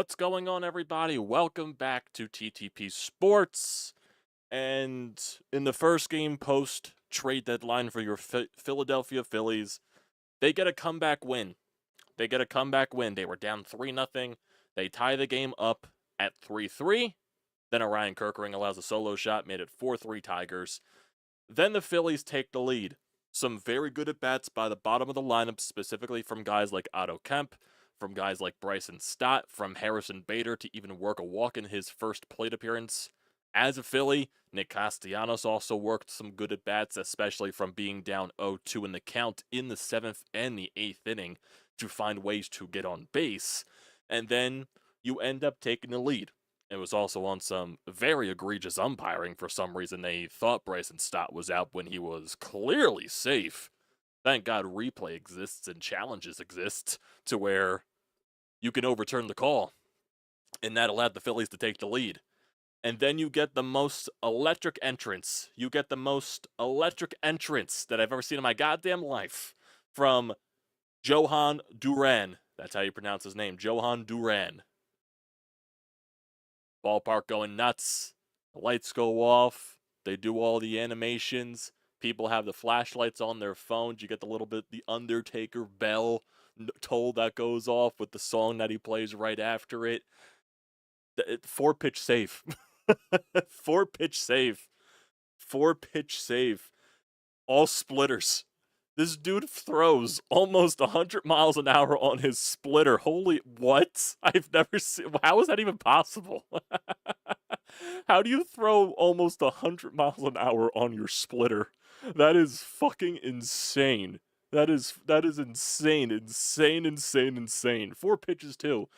What's going on, everybody? Welcome back to TTP Sports. And in the first game post trade deadline for your Philadelphia Phillies, they get a comeback win. They were down 3-0. They tie the game up at 3-3. Then Orion Kerkering allows a solo shot, made it 4-3 Tigers. Then the Phillies take the lead. Some very good at-bats by the bottom of the lineup, specifically from guys like Otto Kemp, from guys like Bryson Stott, from Harrison Bader to even work a walk in his first plate appearance. As a Philly, Nick Castellanos also worked some good at-bats, especially from being down 0-2 in the count in the 7th and the 8th inning to find ways to get on base. And then you end up taking the lead. It was also on some very egregious umpiring. For some reason, they thought Bryson Stott was out when he was clearly safe. Thank God replay exists and challenges exist to where you can overturn the call. And that allowed the Phillies to take the lead. And then you get the most electric entrance. that I've ever seen in my goddamn life from Jhoan Duran. That's how you pronounce his name, Jhoan Duran. Ballpark going nuts. The lights go off. They do all the animations. People have the flashlights on their phones. You get the Undertaker bell toll that goes off with the song that he plays right after it. 4-pitch save. 4-pitch save. 4-pitch save. All splitters. This dude throws almost 100 miles an hour on his splitter. Holy, what? I've never seen. How is that even possible? How do you throw almost 100 miles an hour on your splitter? That is fucking insane. That is insane. Insane. 4 pitches, too.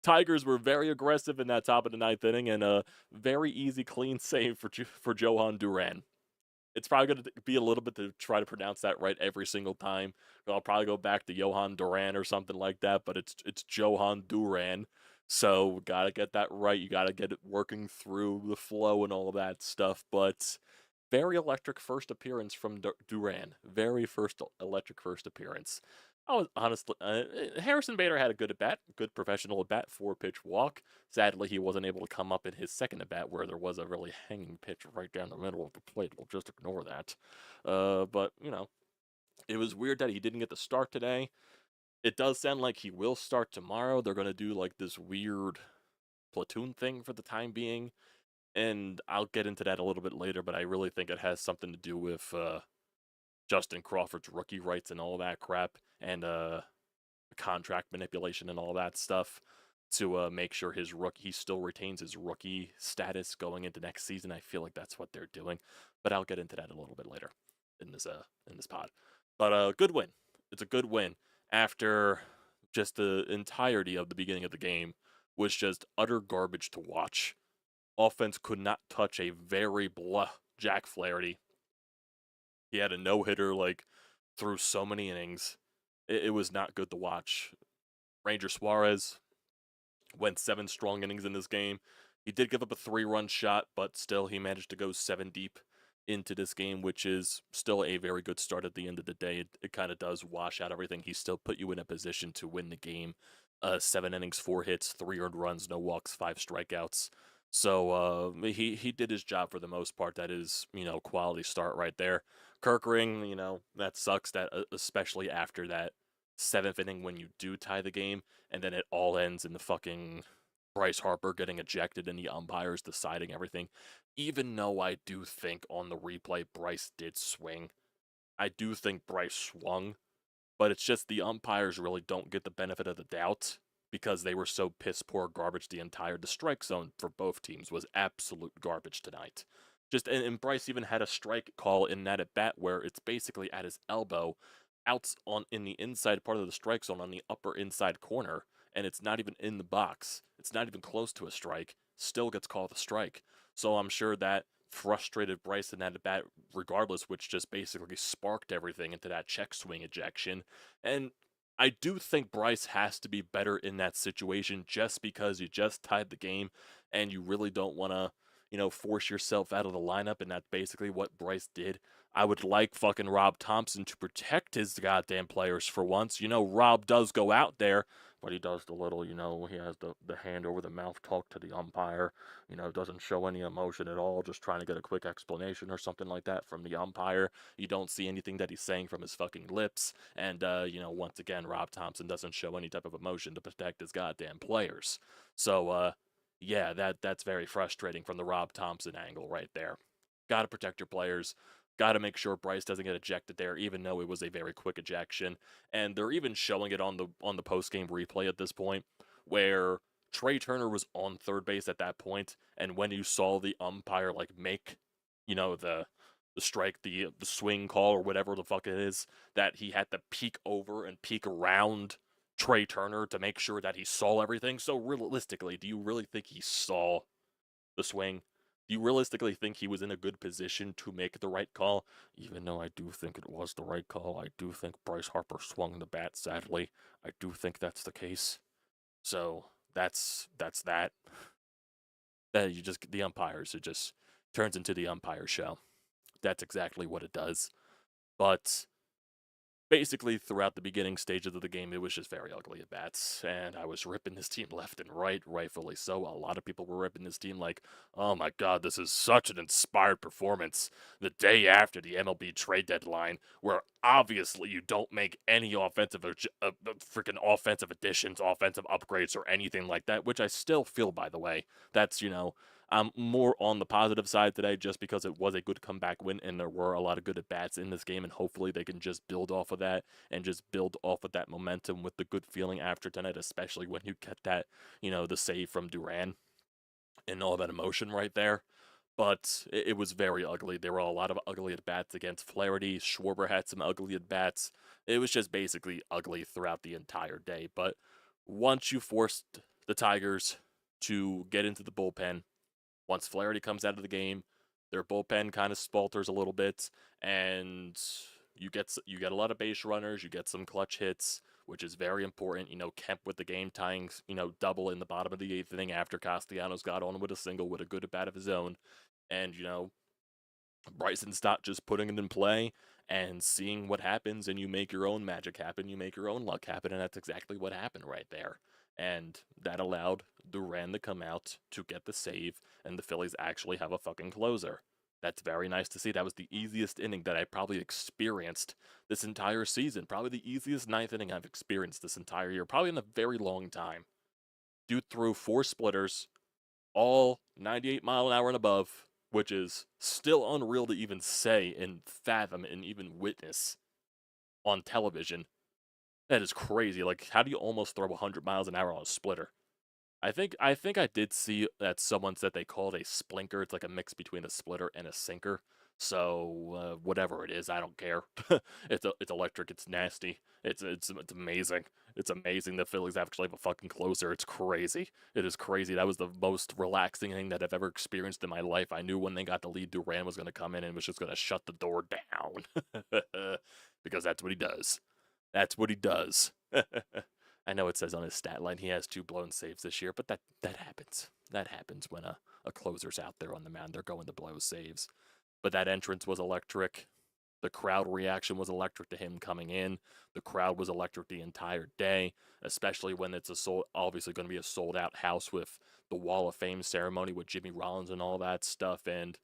Tigers were very aggressive in that top of the 9th inning, and a very easy, clean save for Jhoan Duran. It's probably going to be a little bit to try to pronounce that right every single time. I'll probably go back to Jhoan Duran or something like that, but it's Jhoan Duran. So gotta get that right. You gotta get it working through the flow and all of that stuff. But very electric first appearance from Duran. Electric first appearance. Oh, honestly, Harrison Bader had a good at-bat, good professional at-bat, 4-pitch walk. Sadly, he wasn't able to come up in his second at-bat where there was a really hanging pitch right down the middle of the plate. We'll just ignore that. But, it was weird that he didn't get the start today. It does sound like he will start tomorrow. They're going to do, like, this weird platoon thing for the time being. And I'll get into that a little bit later, but I really think it has something to do with Justin Crawford's rookie rights and all that crap, and contract manipulation and all that stuff to make sure he still retains his rookie status going into next season. I feel like that's what they're doing, but I'll get into that a little bit later in this pod. But good win. It's a good win after just the entirety of the beginning of the game was just utter garbage to watch. Offense could not touch a very blah Jack Flaherty. He had a no-hitter, through so many innings. It was not good to watch. Ranger Suarez went 7 strong innings in this game. He did give up a 3-run shot, but still he managed to go 7 deep into this game, which is still a very good start at the end of the day. It kind of does wash out everything. He still put you in a position to win the game. 7 innings, 4 hits, 3 earned runs, no walks, 5 strikeouts. So he did his job for the most part. That is, quality start right there. Kerkering, that sucks, that especially after that 7th inning when you do tie the game, and then it all ends in the fucking Bryce Harper getting ejected and the umpires deciding everything. Even though I do think on the replay Bryce did swing. I do think Bryce swung, but it's just the umpires really don't get the benefit of the doubt because they were so piss-poor garbage. The strike zone for both teams was absolute garbage tonight. And Bryce even had a strike call in that at-bat where it's basically at his elbow, in the inside part of the strike zone on the upper inside corner, and it's not even in the box. It's not even close to a strike. Still gets called a strike. So I'm sure that frustrated Bryce in that at-bat regardless, which just basically sparked everything into that check swing ejection. And I do think Bryce has to be better in that situation just because you just tied the game and you really don't want to, force yourself out of the lineup, and that's basically what Bryce did. I would like fucking Rob Thompson to protect his goddamn players for once. Rob does go out there, but he does the little, he has the hand over the mouth talk to the umpire, doesn't show any emotion at all, just trying to get a quick explanation or something like that from the umpire. You don't see anything that he's saying from his fucking lips, and, once again, Rob Thompson doesn't show any type of emotion to protect his goddamn players. So, yeah, that's very frustrating from the Rob Thompson angle right there. Gotta protect your players. Got to make sure Bryce doesn't get ejected there, even though it was a very quick ejection. And they're even showing it on the post game replay at this point, where Trey Turner was on third base at that point, and when you saw the umpire make, the strike, the swing call or whatever the fuck it is, that he had to peek over and peek around Trey Turner to make sure that he saw everything. So realistically, do you really think he saw the swing? Do you realistically think he was in a good position to make the right call? Even though I do think it was the right call, I do think Bryce Harper swung the bat, sadly. I do think that's the case. So that's that. The umpires, it just turns into the umpire show. That's exactly what it does. But basically, throughout the beginning stages of the game, it was just very ugly at bats, and I was ripping this team left and right, rightfully so. A lot of people were ripping this team like, oh my god, this is such an inspired performance. The day after the MLB trade deadline, where obviously you don't make any freaking offensive additions, offensive upgrades, or anything like that, which I still feel, by the way. That's, I'm more on the positive side today just because it was a good comeback win and there were a lot of good at-bats in this game, and hopefully they can just build off of that and just build off of that momentum with the good feeling after tonight, especially when you get that, the save from Duran and all that emotion right there. But it was very ugly. There were a lot of ugly at-bats against Flaherty. Schwarber had some ugly at-bats. It was just basically ugly throughout the entire day. But once you forced the Tigers to get into the bullpen, once Flaherty comes out of the game, their bullpen kind of spalters a little bit, and you get a lot of base runners, you get some clutch hits, which is very important. Kemp with the game-tying, double in the bottom of the eighth inning after Castellanos got on with a single with a good at-bat of his own. And, Bryson's not just putting it in play and seeing what happens, and you make your own magic happen, you make your own luck happen, and that's exactly what happened right there. And that allowed Duran to come out to get the save, and the Phillies actually have a fucking closer. That's very nice to see. That was the easiest inning that I probably experienced this entire season. Probably the easiest ninth inning I've experienced this entire year, probably in a very long time. Dude threw 4 splitters, all 98 mile an hour and above, which is still unreal to even say and fathom and even witness on television. That is crazy. Like, how do you almost throw 100 miles an hour on a splitter? I think I did see that someone said they call it a splinker. It's like a mix between a splitter and a sinker. So whatever it is, I don't care. It's electric. It's nasty. It's amazing. It's amazing the Phillies actually have a fucking closer. It's crazy. It is crazy. That was the most relaxing thing that I've ever experienced in my life. I knew when they got the lead, Duran was going to come in and was just going to shut the door down. Because that's what he does. That's what he does. I know it says on his stat line he has 2 blown saves this year, but that happens. That happens when a closer's out there on the mound. They're going to blow saves. But that entrance was electric. The crowd reaction was electric to him coming in. The crowd was electric the entire day, especially when it's obviously going to be a sold-out house with the Wall of Fame ceremony with Jimmy Rollins and all that stuff, and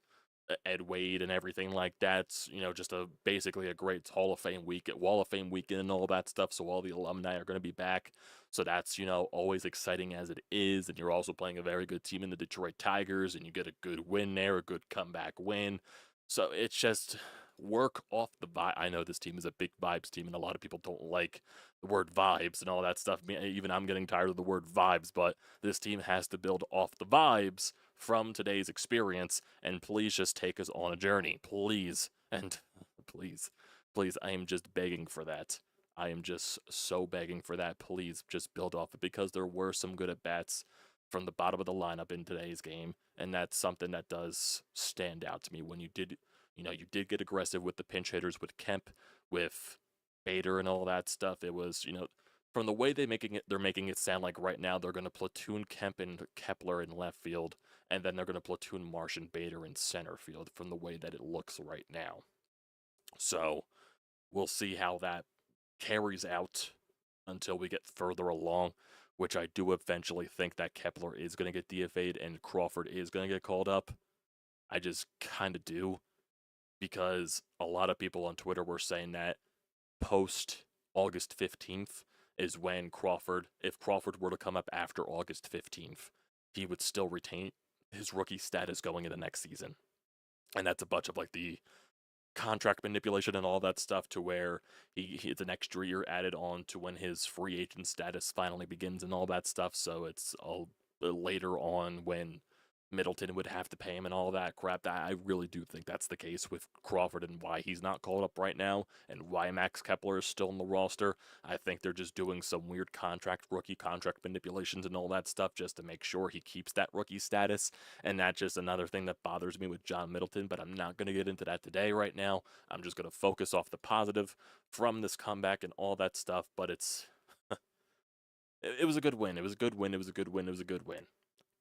Ed Wade and everything like that. Just basically a great Hall of Fame Wall of Fame weekend and all that stuff. So all the alumni are going to be back. So that's, always exciting as it is. And you're also playing a very good team in the Detroit Tigers, and you get a good win there, a good comeback win. So it's just work off the vibe. I know this team is a big vibes team, and a lot of people don't like the word vibes and all that stuff. Even I'm getting tired of the word vibes, but this team has to build off the vibes from today's experience, and please just take us on a journey. Please. And please, I am just begging for that. I am just so begging for that. Please just build off it, because there were some good at-bats from the bottom of the lineup in today's game, and that's something that does stand out to me. When you did get aggressive with the pinch hitters, with Kemp, with Bader and all that stuff. It was, from the way they're making it sound like right now they're going to platoon Kemp and Kepler in left field, and then they're going to platoon Marsh and Bader in center field, from the way that it looks right now. So we'll see how that carries out until we get further along, which I do eventually think that Kepler is going to get DFA'd and Crawford is going to get called up. I just kind of do, because a lot of people on Twitter were saying that post August 15th is when Crawford, if Crawford were to come up after August 15th, he would still retain his rookie status going into next season. And that's a bunch of like the contract manipulation and all that stuff, to where it's an extra year added on to when his free agent status finally begins and all that stuff. So it's all later on when Middleton would have to pay him and all that crap. I really do think that's the case with Crawford, and why he's not called up right now, and why Max Kepler is still in the roster. I think they're just doing some weird rookie contract manipulations and all that stuff just to make sure he keeps that rookie status. And that's just another thing that bothers me with John Middleton, but I'm not going to get into that today right now. I'm just going to focus off the positive from this comeback and all that stuff. But it's it was a good win. It was a good win. It was a good win. It was a good win.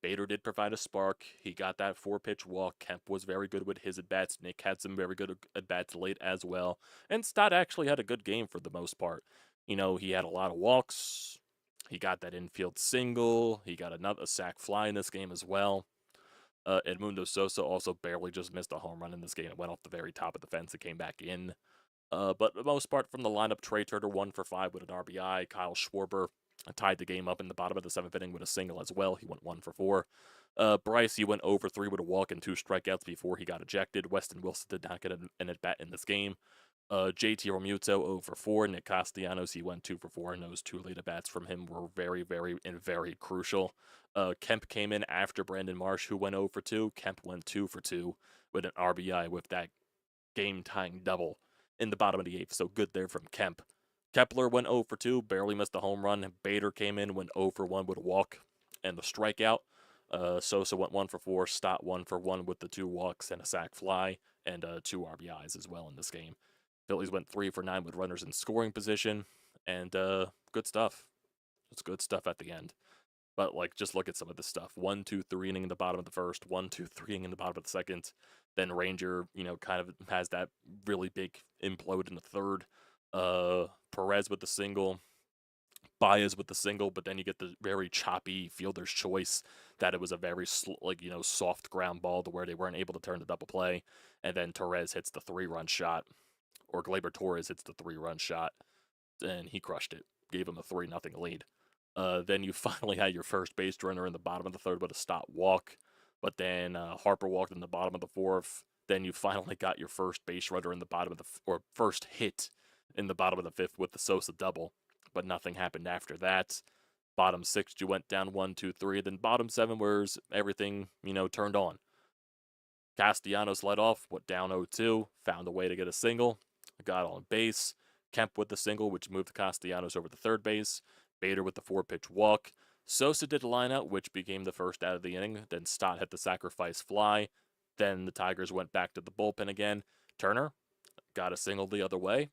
Bader did provide a spark. He got that 4-pitch walk. Kemp was very good with his at-bats. Nick had some very good at-bats late as well. And Stott actually had a good game for the most part. You know, he had a lot of walks. He got that infield single. He got a sac fly in this game as well. Edmundo Sosa also barely just missed a home run in this game. It went off the very top of the fence and came back in. But for the most part, from the lineup, Trey Turner 1 for 5 with an RBI. Kyle Schwarber tied the game up in the bottom of the 7th inning with a single as well. He went 1 for 4. Bryce, he went 0 for 3 with a walk and 2 strikeouts before he got ejected. Weston Wilson did not get an at-bat in this game. JT Realmuto 0 for 4. Nick Castellanos, he went 2 for 4, and those 2 late at-bats from him were very, very crucial. Kemp came in after Brandon Marsh, who went 0 for 2. Kemp went 2 for 2 with an RBI with that game-tying double in the bottom of the 8th, so good there from Kemp. Kepler went 0 for 2, barely missed a home run. Bader came in, went 0 for 1 with a walk and the strikeout. Sosa went 1 for 4, Stott 1 for 1 with the 2 walks and a sac fly, and 2 RBIs as well in this game. Phillies went 3 for 9 with runners in scoring position, and good stuff. It's good stuff at the end. But, like, just look at some of this stuff. 1, 2, 3 inning in the bottom of the first, 1, 2, 3 inning in the bottom of the second. Then Ranger, you know, kind of has that really big implode in the third. Perez with the single. Baez with the single, but then you get the very choppy fielder's choice that it was a very, soft ground ball to where they weren't able to turn the double play. And then Torres hits the 3-run shot, or Gleyber Torres hits the 3-run shot, and he crushed it. Gave him a 3-0 lead. Then you finally had your first base runner in the bottom of the third with a stop walk, but then Harper walked in the bottom of the 4th. Then you finally got your first base runner in the bottom of or first hit in the bottom of the 5th with the Sosa double, but nothing happened after that. Bottom 6, you went down 1, 2, 3. Then bottom 7, where everything, turned on. Castellanos led off, went down 0-2, found a way to get a single, got on base. Kemp with the single, which moved Castellanos over to third base. Bader with the 4-pitch walk. Sosa did line out, which became the first out of the inning. Then Stott hit the sacrifice fly. Then the Tigers went back to the bullpen again. Turner got a single the other way.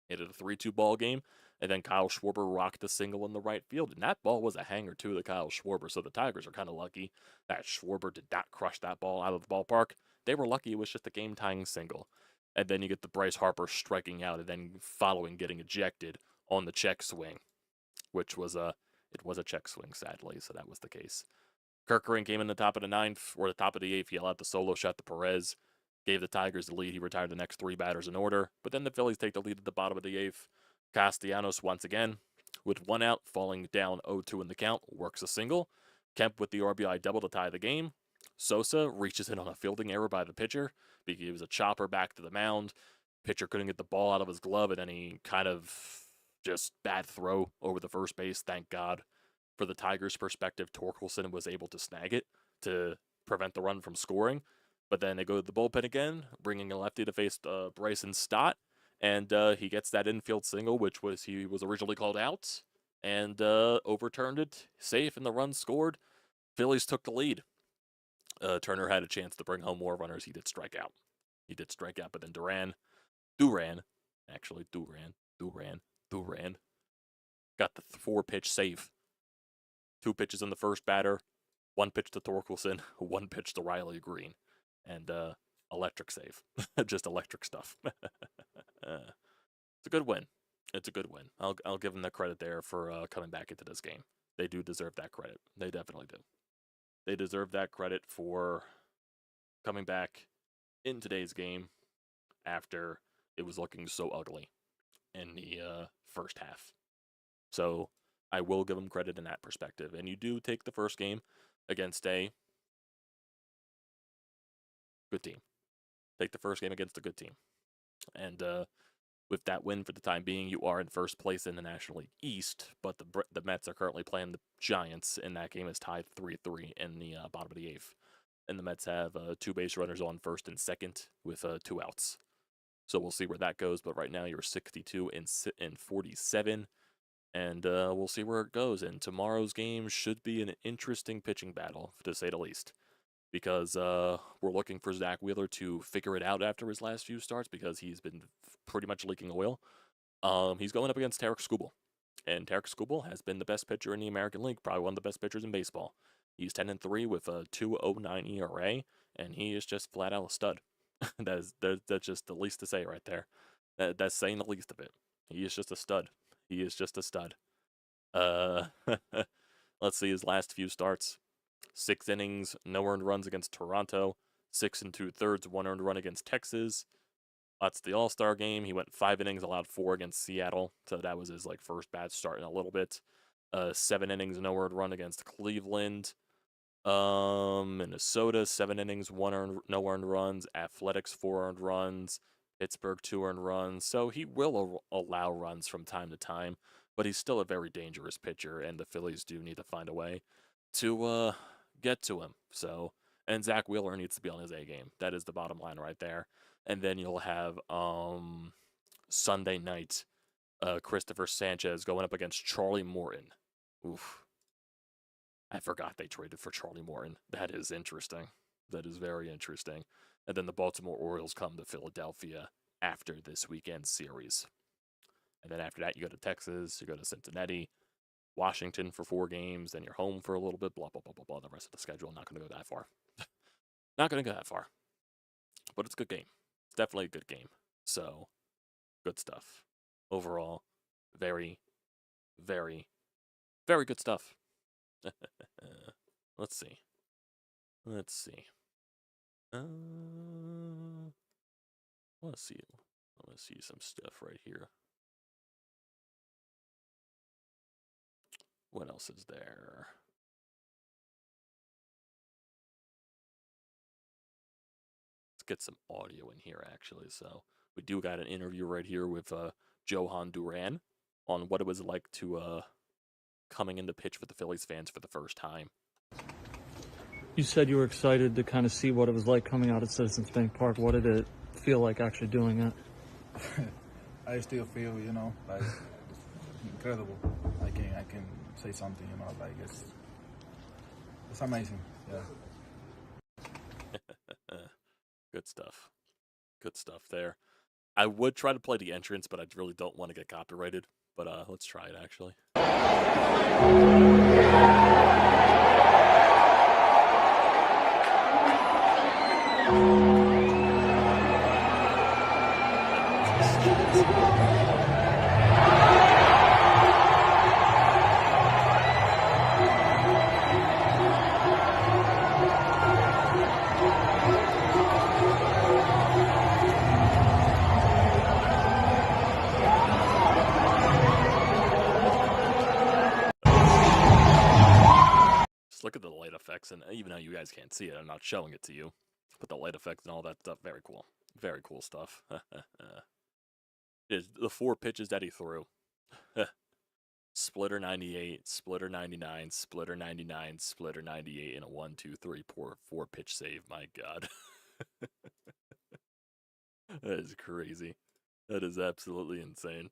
Hit it a 3-2 ball game. And then Kyle Schwarber rocked a single in the right field. And that ball was a hanger, too, to Kyle Schwarber. So the Tigers are kind of lucky that Schwarber did not crush that ball out of the ballpark. They were lucky it was just a game-tying single. And then you get the Bryce Harper striking out and then following getting ejected on the check swing, which was it was a check swing, sadly, so that was the case. Kerkering came in the top of the 9th, or the top of the 8th. He allowed the solo shot to Perez, gave the Tigers the lead. He retired the next 3 batters in order, but then the Phillies take the lead at the bottom of the 8th. Castellanos, once again, with 1 out, falling down 0-2 in the count, works a single. Kemp with the RBI double to tie the game. Sosa reaches in on a fielding error by the pitcher. He was a chopper back to the mound. Pitcher couldn't get the ball out of his glove, and then he kind of just bad throw over the first base. Thank God. For the Tigers' perspective, Torkelson was able to snag it to prevent the run from scoring. But then they go to the bullpen again, bringing a lefty to face Bryson Stott. And he gets that infield single, which he was originally called out, and overturned it, safe, and the run scored. Phillies took the lead. Turner had a chance to bring home more runners. He did strike out. But then Duran got the 4-pitch save. 2 pitches in the first batter, 1 pitch to Torkelson, 1 pitch to Riley Green, and electric save. Just electric stuff. It's a good win. It's a good win. I'll give them the credit there for coming back into this game. They do deserve that credit. They definitely do. They deserve that credit for coming back in today's game after it was looking so ugly in the first half. So I will give them credit in that perspective. And you do take the first game against a good team. Take the first game against a good team. And with that win for the time being, you are in first place in the National League East, but the Mets are currently playing the Giants, and that game is tied 3-3 in the bottom of the eighth. And the Mets have 2 base runners on first and second with 2 outs. So we'll see where that goes, but right now you're 62 and 47, and we'll see where it goes. And tomorrow's game should be an interesting pitching battle, to say the least, because we're looking for Zach Wheeler to figure it out after his last few starts because he's been pretty much leaking oil. He's going up against Tarik Skubal, and Tarik Skubal has been the best pitcher in the American League, probably one of the best pitchers in baseball. He's 10-3 with a 2.09 ERA, and he is just flat out a stud. That's just the least to say right there. That's saying the least of it. He is just a stud. He is just a stud. Let's see his last few starts. 6 innings, no earned runs against Toronto. 6 2/3, 1 earned run against Texas. That's the All-Star game. He went 5 innings, allowed 4 against Seattle. So that was his first bad start in a little bit. 7 innings, no earned run against Cleveland. Minnesota, 7 innings, no earned runs. Athletics, 4 earned runs. Pittsburgh, 2 earned runs. So he will allow runs from time to time, but he's still a very dangerous pitcher, and the Phillies do need to find a way to get to him. So, and Zach Wheeler needs to be on his A game. That is the bottom line right there. And then you'll have Sunday night, Christopher Sanchez going up against Charlie Morton. Oof. I forgot they traded for Charlie Morton. That is interesting. That is very interesting. And then the Baltimore Orioles come to Philadelphia after this weekend series. And then after that, you go to Texas, you go to Cincinnati, Washington for 4 games, then you're home for a little bit, blah, blah, blah, blah, blah. The rest of the schedule, not going to go that far. Not going to go that far. But it's a good game. It's definitely a good game. So, good stuff. Overall, very, very, very good stuff. Let's see. I want to see. I want to see some stuff right here. What else is there? Let's get some audio in here, actually. So we do got an interview right here with Jhoan Duran on what it was like to coming in to pitch for the Phillies fans for the first time. You said you were excited to kind of see what it was like coming out at Citizens Bank Park. What did it feel like actually doing it? I still feel, like it's incredible. I can say something, like it's amazing. Yeah. Good stuff. Good stuff there. I would try to play the entrance, but I really don't want to get copyrighted. But let's try it, actually. Look at the light effects, and even though you guys can't see it, I'm not showing it to you. But the light effects and all that stuff, very cool. Very cool stuff. The 4 pitches that he threw. Splitter 98, splitter 99, splitter 99, splitter 98, and a 1-2-3 4 pitch save. My God. That is crazy. That is absolutely insane.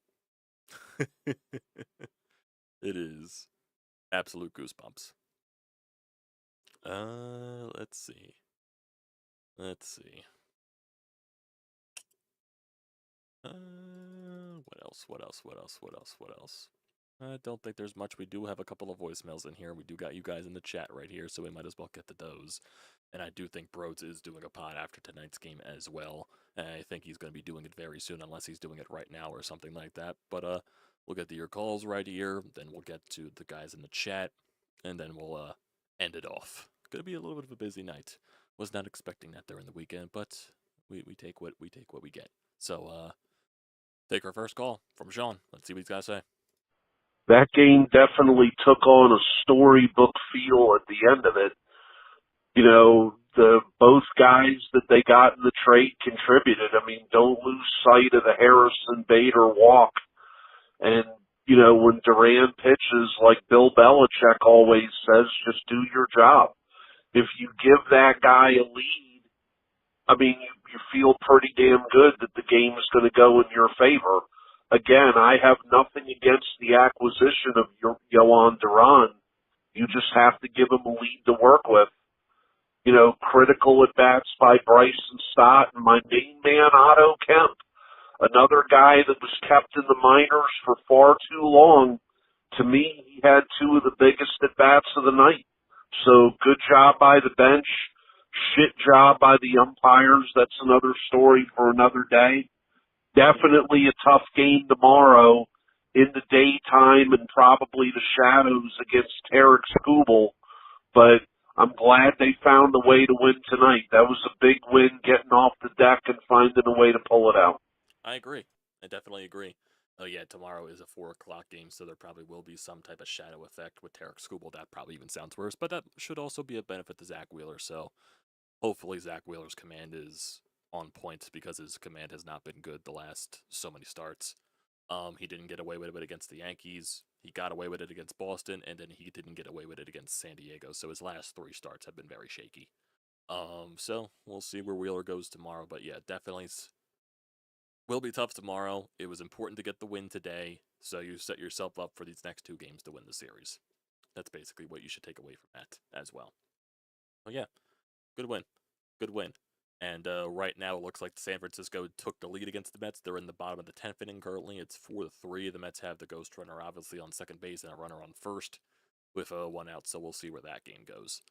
It is absolute goosebumps. Let's see. What else? I don't think there's much. We do have a couple of voicemails in here. We do got you guys in the chat right here, so we might as well get to those. And I do think Brodes is doing a pod after tonight's game as well. I think he's going to be doing it very soon, unless he's doing it right now or something like that. But we'll get to your calls right here, then we'll get to the guys in the chat, and then we'll end it off. Going to be a little bit of a busy night. Was not expecting that during the weekend, but we take what we get. So take our first call from Jhoan. Let's see what he's got to say. That game definitely took on a storybook feel at the end of it. You know, both guys that they got in the trade contributed. I mean, don't lose sight of the Harrison Bader walk. And, you know, when Duran pitches, like Bill Belichick always says, just do your job. If you give that guy a lead, I mean, you feel pretty damn good that the game is going to go in your favor. Again, I have nothing against the acquisition of Jhoan Duran. You just have to give him a lead to work with. You know, critical at-bats by Bryce and Stott, and my main man, Otto Kemp, another guy that was kept in the minors for far too long. To me, he had two of the biggest at-bats of the night. So good job by the bench. Shit job by the umpires. That's another story for another day. Definitely a tough game tomorrow in the daytime and probably the shadows against Tarek Skubal. But I'm glad they found a way to win tonight. That was a big win, getting off the deck and finding a way to pull it out. I agree. I definitely agree. Oh yeah, tomorrow is a 4 o'clock game, so there probably will be some type of shadow effect with Tarek Skubal. That probably even sounds worse, but that should also be a benefit to Zach Wheeler. So hopefully Zach Wheeler's command is on point, because his command has not been good the last so many starts. He didn't get away with it against the Yankees. He got away with it against Boston, and then he didn't get away with it against San Diego. So his last 3 starts have been very shaky. So we'll see where Wheeler goes tomorrow. But yeah, definitely will be tough tomorrow. It was important to get the win today, so you set yourself up for these next 2 games to win the series. That's basically what you should take away from that as well. Well, yeah, good win. Good win. And right now, it looks like San Francisco took the lead against the Mets. They're in the bottom of the 10th inning currently. It's 4-3. The Mets have the ghost runner, obviously, on second base and a runner on first with 1 out, so we'll see where that game goes.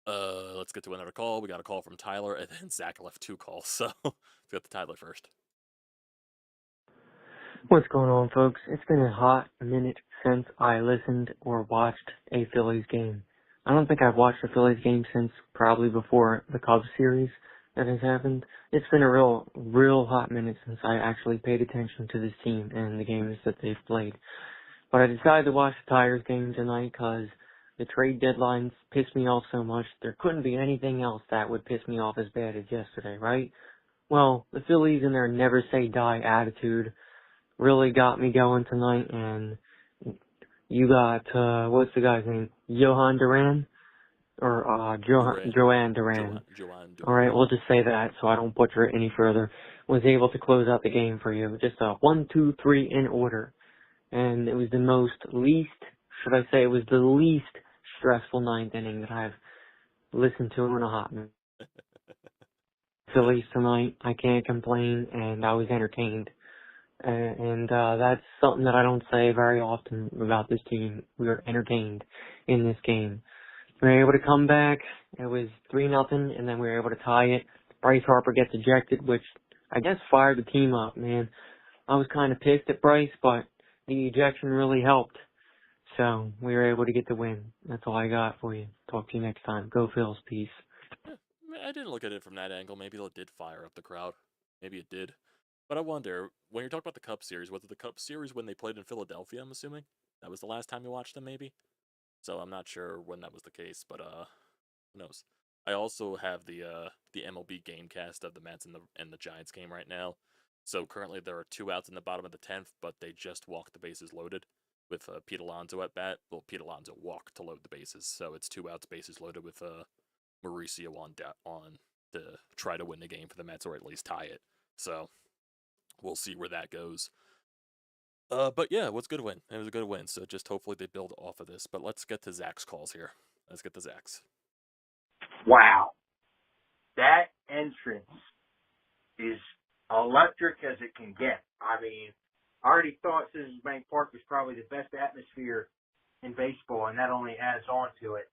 Let's get to another call. We got a call from Tyler, and then Zach left 2 calls, so let's get to Tyler first. What's going on, folks? It's been a hot minute since I listened or watched a Phillies game. I don't think I've watched a Phillies game since probably before the Cubs series that has happened. It's been a real hot minute since I actually paid attention to this team and the games that they've played. But I decided to watch the Tigers game tonight because the trade deadlines pissed me off so much. There couldn't be anything else that would piss me off as bad as yesterday, right? Well, the Phillies and their never say die attitude really got me going tonight, and you got, what's the guy's name? Jhoan Duran? Or, Jhoan Duran. Alright, we'll just say that so I don't butcher it any further. Was able to close out the game for you. Just a 1, 2, 3 in order. And it was the least stressful 9th inning that I've listened to in a hot minute. Phillies tonight, I can't complain, and I was entertained. And that's something that I don't say very often about this team. We were entertained in this game. We were able to come back. It was 3-0, and then we were able to tie it. Bryce Harper gets ejected, which I guess fired the team up, man. I was kind of pissed at Bryce, but the ejection really helped. So we were able to get the win. That's all I got for you. Talk to you next time. Go Phils. Peace. Yeah, I didn't look at it from that angle. Maybe it did fire up the crowd. Maybe it did. But I wonder, when you're talking about the Cubs series, was it the Cubs series when they played in Philadelphia, I'm assuming? That was the last time you watched them, maybe? So I'm not sure when that was the case, but who knows? I also have the MLB Gamecast of the Mets and the Giants game right now. So currently there are 2 outs in the bottom of the 10th, but they just walked the bases loaded with Pete Alonso at bat. Well, Pete Alonso walked to load the bases, so it's 2 outs, bases loaded with Mauricio on to try to win the game for the Mets, or at least tie it. So we'll see where that goes. But yeah, it was a good win. It was a good win, so just hopefully they build off of this. But let's get to Zach's calls here. Let's get to Zach's. Wow. That entrance is electric as it can get. I mean, I already thought Citizens Bank Park was probably the best atmosphere in baseball, and that only adds on to it.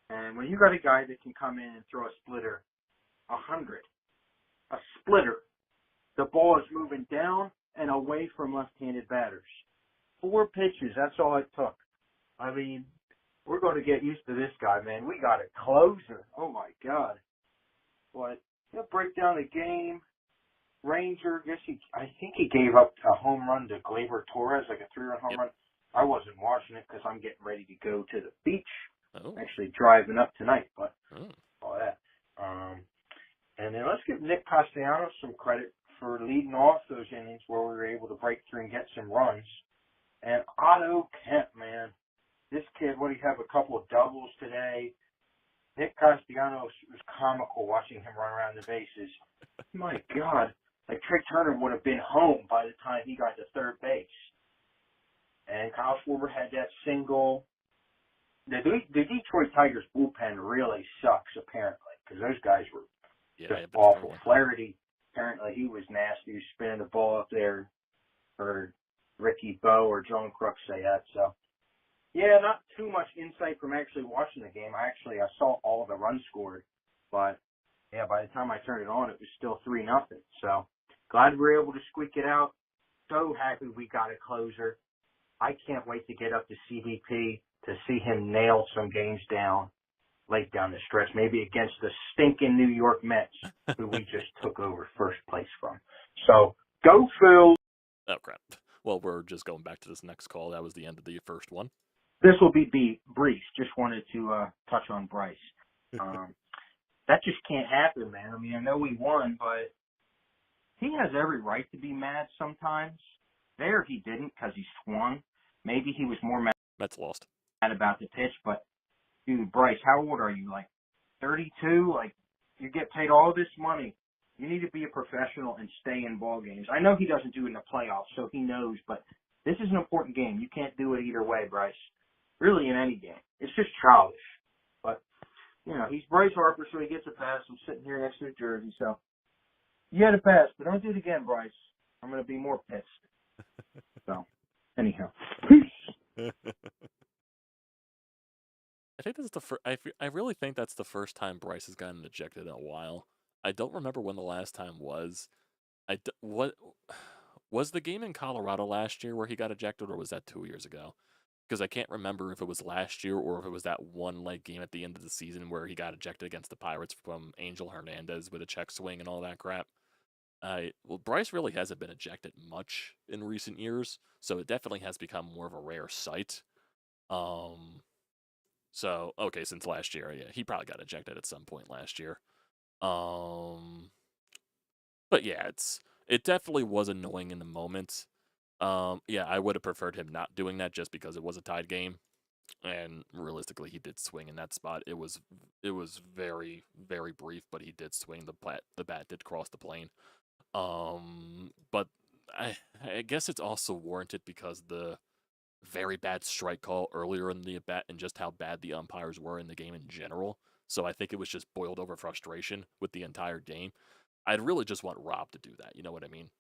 And when you got a guy that can come in and throw a splitter, 100, a splitter, the ball is moving down and away from left-handed batters. 4 pitches, that's all it took. I mean, we're going to get used to this guy, man. We got a closer. Oh, my God. But he'll break down the game. Ranger, I think he gave up a home run to Gleyber Torres, like a 3-run home run. I wasn't watching it because I'm getting ready to go to the beach. Oh. Actually driving up tonight, but Oh. all that. And then let's give Nick Castellanos some credit for leading off those innings where we were able to break through and get some runs. And Otto Kemp, man, this kid, what, he have a couple of doubles today. Nick Castellanos was comical watching him run around the bases. My God, like Trey Turner would have been home by the time he got to third base. And Kyle Schwarber had that single. The Detroit Tigers bullpen really sucks, apparently, because those guys were just awful. Flaherty, apparently he was nasty. He was spinning the ball up there. Heard Ricky Bowe or John Crook say that. So, yeah, not too much insight from actually watching the game. I saw all the runs scored. But, yeah, by the time I turned it on, it was still 3-0. So, glad we were able to squeak it out. So happy we got a closer. I can't wait to get up to CBP to see him nail some games down late down the stretch, maybe against the stinking New York Mets, who we just took over first place from. So, go Phil. Oh, crap. Well, we're just going back to this next call. That was the end of the first one. This will be Bryce. Just wanted to touch on Bryce. That just can't happen, man. I mean, I know we won, but he has every right to be mad sometimes. There he didn't because he swung. Maybe he was more mad lost about the pitch, but dude, Bryce, how old are you? Like 32? Like, you get paid all this money. You need to be a professional and stay in ball games. I know he doesn't do it in the playoffs, so he knows, but this is an important game. You can't do it either way, Bryce. Really, in any game. It's just childish. But, you know, he's Bryce Harper, so he gets a pass. I'm sitting here next to his jersey, so you had a pass, but don't do it again, Bryce. I'm going to be more pissed. So, anyhow. Peace. I think this is the first. I really think that's the first time Bryce has gotten ejected in a while. I don't remember when the last time was. What was the game in Colorado last year where he got ejected, or was that 2 years ago? Because I can't remember if it was last year or if it was that one leg game at the end of the season where he got ejected against the Pirates from Angel Hernandez with a check swing and all that crap. Well, Bryce really hasn't been ejected much in recent years, so it definitely has become more of a rare sight. So, okay, since last year, yeah, he probably got ejected at some point last year. But yeah, it definitely was annoying in the moment. Yeah, I would have preferred him not doing that just because it was a tied game, and realistically, he did swing in that spot. It was very, very brief, but he did swing. The bat did cross the plane. But I guess it's also warranted because the very bad strike call earlier in the at-bat and just how bad the umpires were in the game in general. So I think it was just boiled over frustration with the entire game. I'd really just want Rob to do that. You know what I mean?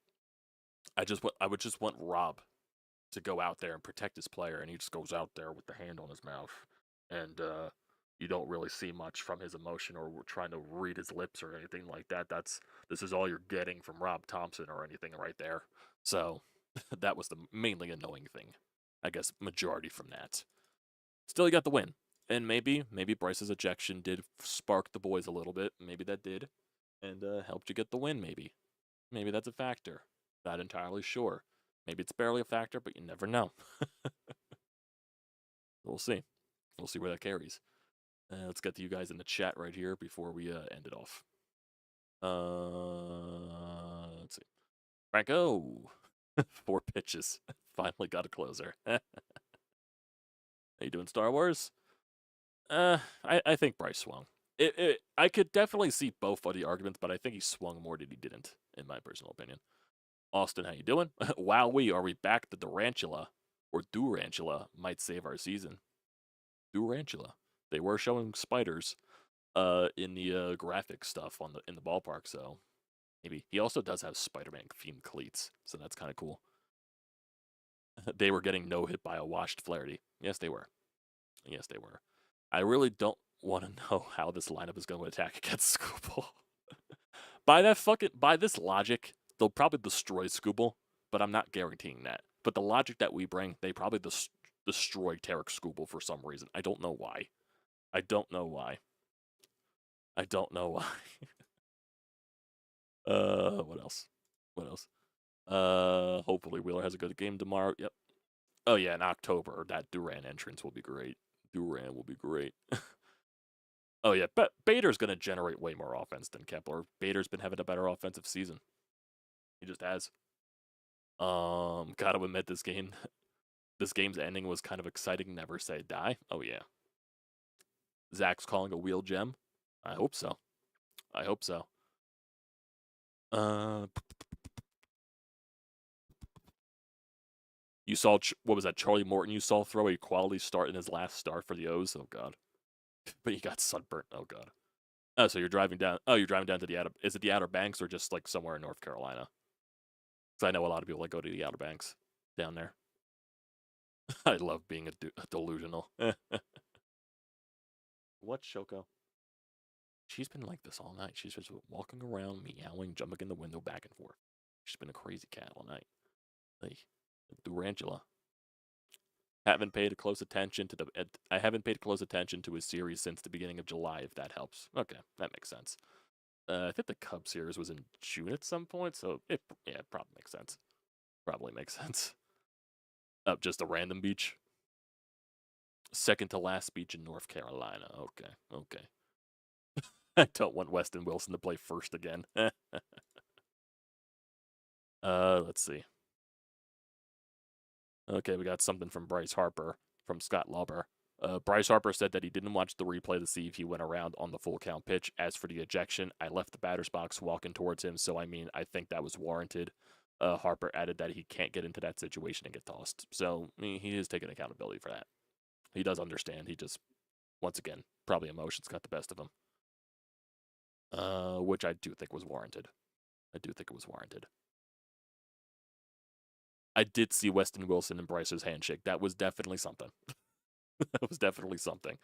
I would just want Rob to go out there and protect his player, and he just goes out there with the hand on his mouth, and you don't really see much from his emotion or trying to read his lips or anything like that. This is all you're getting from Rob Thompson or anything right there. So that was the mainly annoying thing. I guess majority from that. Still, you got the win. And maybe Bryce's ejection did spark the boys a little bit. Maybe that did. And helped you get the win, maybe. Maybe that's a factor. Not entirely sure. Maybe it's barely a factor, but you never know. We'll see. We'll see where that carries. Let's get to you guys in the chat right here before we end it off. Let's see. Franco! 4 pitches. Finally got a closer. How you doing, Star Wars? I think Bryce swung. I could definitely see both of the arguments, but I think he swung more than he didn't, in my personal opinion. Austin, how you doing? Wowee, are we back? The Durantula, or Durantula, might save our season. Durantula. They were showing spiders in the graphic stuff in the ballpark, so maybe. He also does have Spider-Man themed cleats, so that's kind of cool. They were getting no hit by a washed Flaherty. Yes, they were. Yes, they were. I really don't want to know how this lineup is going to attack against Scooball. By this logic, they'll probably destroy Skubal, but I'm not guaranteeing that. But the logic that we bring, they probably destroy Tarek Skubal for some reason. I don't know why. I don't know why. I don't know why. What else? What else? Hopefully Wheeler has a good game tomorrow. Yep. Oh yeah, in October, that Duran entrance will be great. Duran will be great. Oh yeah, but Bader's gonna generate way more offense than Kepler. Bader's been having a better offensive season. He just has. Gotta admit this game's ending was kind of exciting. Never say die. Oh yeah. Zach's calling a wheel gem. I hope so. I hope so. You saw what was that? Charlie Morton. You saw throw a quality start in his last start for the O's. Oh god. But he got sunburnt. Oh god. Oh, so you're driving down. Oh, you're driving down to the outer. Is it the Outer Banks or just like somewhere in North Carolina? Because I know a lot of people that go to the Outer Banks down there. I love being a delusional. What, Shoko? She's been like this all night. She's just walking around, meowing, jumping in the window back and forth. She's been a crazy cat all night. Like, Durantula. I haven't paid close attention to his series since the beginning of July, if that helps. Okay, that makes sense. I think the Cubs series was in June at some point, so it probably makes sense. Probably makes sense. Just a random beach. Second to last beach in North Carolina. Okay. I don't want Weston Wilson to play first again. Let's see. Okay, we got something from Bryce Harper from Scott Lauber. Bryce Harper said that he didn't watch the replay to see if he went around on the full count pitch. As for the ejection, I left the batter's box walking towards him, so I think that was warranted. Harper added that he can't get into that situation and get tossed. So, he is taking accountability for that. He does understand. He just, once again, probably emotions got the best of him. Which I do think was warranted. I do think it was warranted. I did see Weston Wilson and Bryce's handshake. That was definitely something. That was definitely something.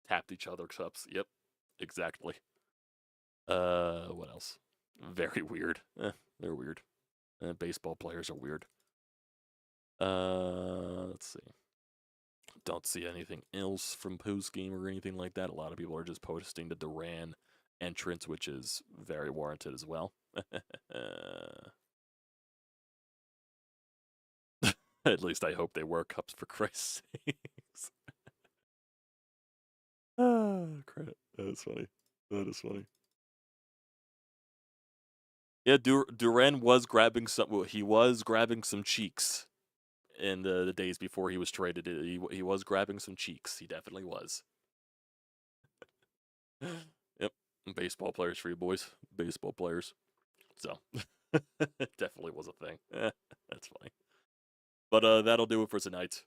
Tapped each other's ups. Yep, exactly. What else? Very weird. They're weird. Baseball players are weird. Let's see. Don't see anything else from postgame or anything like that. A lot of people are just posting the Duran entrance, which is very warranted as well. At least I hope they were cups, for Christ's sakes. Credit. That is funny. That is funny. Yeah, Duran was grabbing some. Well, he was grabbing some cheeks in the days before he was traded. He was grabbing some cheeks. He definitely was. Yep, baseball players for you boys. Baseball players. So, it definitely was a thing. That's funny. But that'll do it for tonight.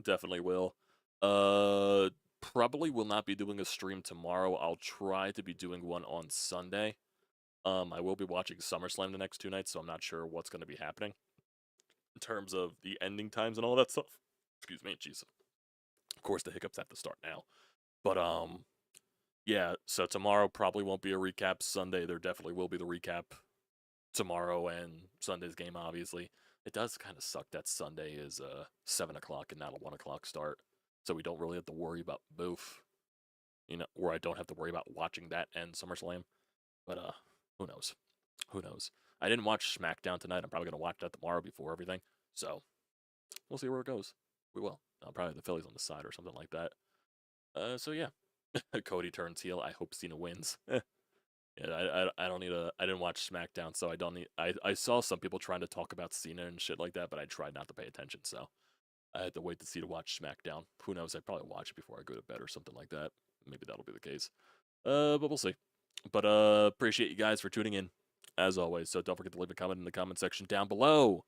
Definitely will. Probably will not be doing a stream tomorrow. I'll try to be doing one on Sunday. I will be watching SummerSlam the next 2 nights, so I'm not sure what's going to be happening in terms of the ending times and all that stuff. Excuse me, jeez. Of course, the hiccups have to start now. But yeah. So tomorrow probably won't be a recap. Sunday there definitely will be the recap. Tomorrow and Sunday's game, obviously. It does kind of suck that Sunday is 7 o'clock and not a 1 o'clock start. So we don't really have to worry about both. Or I don't have to worry about watching that and SummerSlam. But who knows? Who knows? I didn't watch SmackDown tonight. I'm probably going to watch that tomorrow before everything. So we'll see where it goes. We will. Probably the Phillies on the side or something like that. So yeah. Cody turns heel. I hope Cena wins. Yeah, I don't need I didn't watch SmackDown, so I don't need. I saw some people trying to talk about Cena and shit like that, but I tried not to pay attention, so I had to wait to watch SmackDown. Who knows? I'd probably watch it before I go to bed or something like that. Maybe that'll be the case. But we'll see. But appreciate you guys for tuning in, as always. So don't forget to leave a comment in the comment section down below.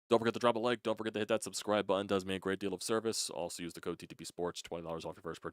Don't forget to drop a like. Don't forget to hit that subscribe button. Does me a great deal of service. Also use the code TTPSports, $20 off your first purchase.